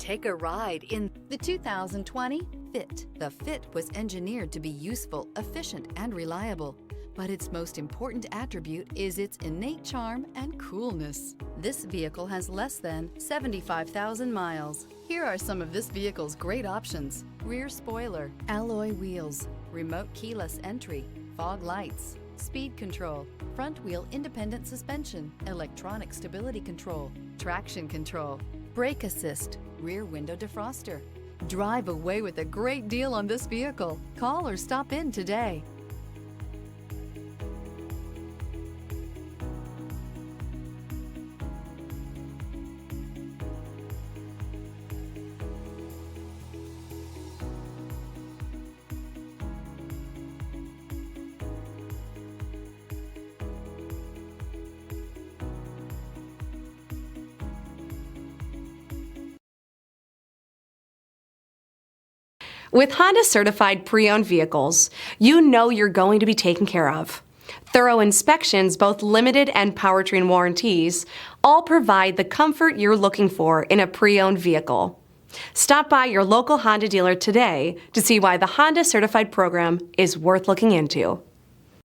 Take a ride in the 2020 Fit. The Fit was engineered to be useful, efficient, and reliable, but its most important attribute is its innate charm and coolness. This vehicle has less than 75,000 miles. Here are some of this vehicle's great options: rear spoiler, alloy wheels, remote keyless entry, fog lights, speed control, front wheel independent suspension, electronic stability control, traction control, brake assist, rear window defroster. Drive away with a great deal on this vehicle. Call or stop in today. With Honda Certified Pre-Owned Vehicles, you know you're going to be taken care of. Thorough inspections, both limited and powertrain warranties, all provide the comfort you're looking for in a pre-owned vehicle. Stop by your local Honda dealer today to see why the Honda Certified program is worth looking into.